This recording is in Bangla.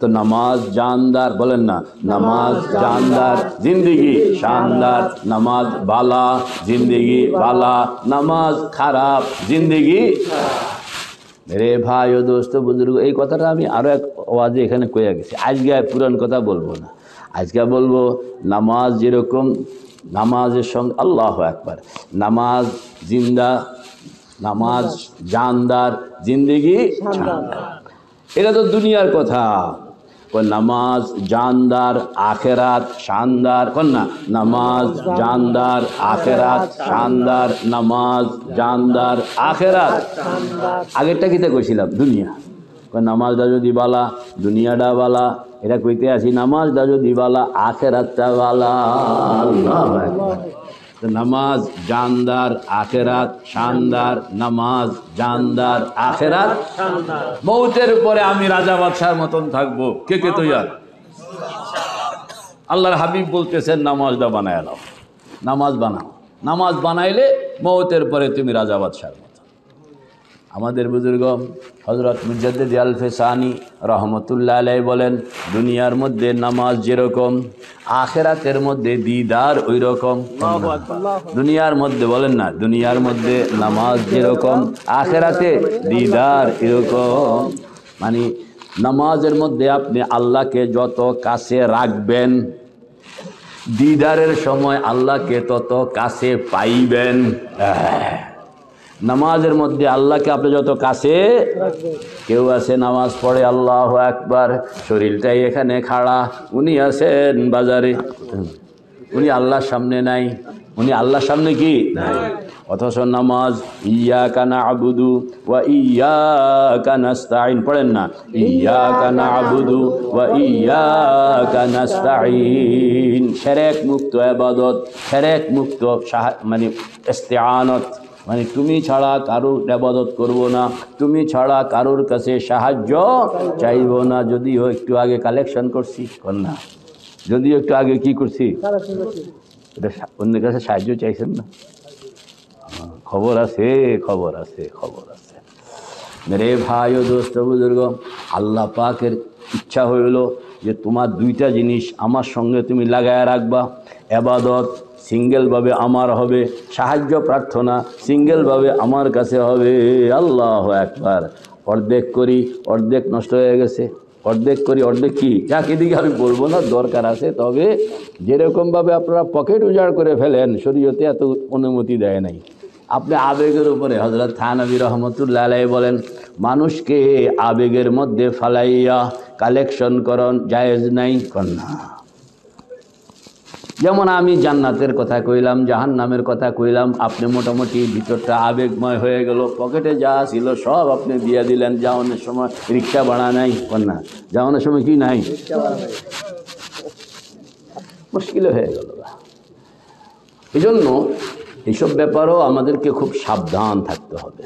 তো নামাজ জানদার, বলেন না, নামাজ জানদার, জিন্দগি শানদার। নামাজ বালা, জিন্দগি বালা। নামাজ খারাপ, জিন্দগি। মেরে ভাই ও দোস্ত বুজুর্গ, এই কথাটা আমি আরও এক ওয়াজে এখানে কয়ে গেছি। আজকে পুরান কথা বলবো না, আজকে বলবো নামাজ যেরকম, নামাজের সঙ্গে আল্লাহু আকবার, নামাজ জিন্দা, নামাজ জানদার, জিন্দগি শানদার। এটা তো দুনিয়ার কথা। নামাজ জানদার, আখেরাত শানদার। কোন না, নামাজ জানদার, আখেরাত শানদার। নামাজ জানদার, আখেরাত। আগেরটা কিতা কইছিলাম? দুনিয়া। নামাজটা যদি বালা, দুনিয়াটা বালা। এটা কইতে আসি, নামাজটা যদি বালা, আখেরাতটা বালা। আল্লাহু আকবার। নামাজ জানদার, আখেরাত শানদার। নামাজ জানদার, আখেরাত শানদার। মৌতের পরে আমি রাজা বাদশার মতন থাকবো। কে কে তৈয়ার? আল্লাহর হাবিব বলতেছেন নামাজটা বানায় নাও, নামাজ বানাও। নামাজ বানাইলে মৌতের পরে তুমি রাজা বাদশার মতো। আমাদের বুজুর্গ হযরত মুজাদ্দিদ আল-ফিসানি রহমতুল্লাহ আলাইহি বলেন, দুনিয়ার মধ্যে নামাজ যেরকম, আখেরাতের মধ্যে দিদার ওই রকম। দুনিয়ার মধ্যে, বলেন না, দুনিয়ার মধ্যে নামাজ যেরকম, আখেরাতে দিদার এরকম। মানে নামাজের মধ্যে আপনি আল্লাহকে যত কাছে রাখবেন, দিদারের সময় আল্লাহকে তত কাছে পাইবেন। নামাজের মধ্যে আল্লাহকে আপনি যত কাছে, কেউ আছে নামাজ পড়ে আল্লাহু আকবার, শরীরটাই এখানে খাড়া, উনি আছেন বাজারে, উনি আল্লাহর সামনে নাই, উনি আল্লাহর সামনে কি নাই। অথচ নামাজ ইয়াকা না'বুদু ওয়া ইয়াকা নাস্তাঈন, পড়েন না, ইয়াকা না'বুদু ওয়া ইয়াকা নাস্তাঈন। শিরক মুক্ত ইবাদত, শিরক মুক্ত মানে ইস্তিআনত, মানে তুমি ছাড়া কারোর ইবাদত করব না, তুমি ছাড়া কারোর কাছে সাহায্য চাইব না। যদিও একটু আগে কালেকশন করছি, না, যদিও একটু আগে কি করছি, এটা অন্যের কাছে সাহায্য চাইছেন না। খবর আছে, খবর আছে, খবর আছে। মেরে ভাই ও দোস্ত বুজুর্গ, আল্লাহ পাকের ইচ্ছা হইল যে তোমার দুইটা জিনিস আমার সঙ্গে তুমি লাগায় রাখবা। ইবাদত সিঙ্গেলভাবে আমার হবে, সাহায্য প্রার্থনা সিঙ্গেলভাবে আমার কাছে হবে। আল্লাহু আকবার। অর্ধেক করি, অর্ধেক নষ্ট হয়ে গেছে, অর্ধেক করি, অর্ধেক কি, যাক এদিকে আমি বলবো না, দরকার আছে। তবে যেরকমভাবে আপনারা পকেট উজাড় করে ফেলেন, শরীয়তে এত অনুমতি দেয় নাই। আপনি আবেগের উপরে, হযরত থানবী রহমতুল্লাহ আলাইহি বলেন, মানুষকে আবেগের মধ্যে ফালাইয়া কালেকশন করন জায়েজ নাই। কন্যা যেমন আমি জান্নাতের কথা কইলাম, জাহান্নামের কথা কইলাম, আপনি মোটামুটি ভিতরটা আবেগময় হয়ে গেল, পকেটে যা ছিল সব আপনি দিয়ে দিলেন। যাওয়ানোর সময় রিক্সা ভাড়া নাই, কন্যা যাওয়ানোর সময় কি নাই, মুশকিল হয়ে গেল। এই জন্য এইসব ব্যাপারেও আমাদেরকে খুব সাবধান থাকতে হবে।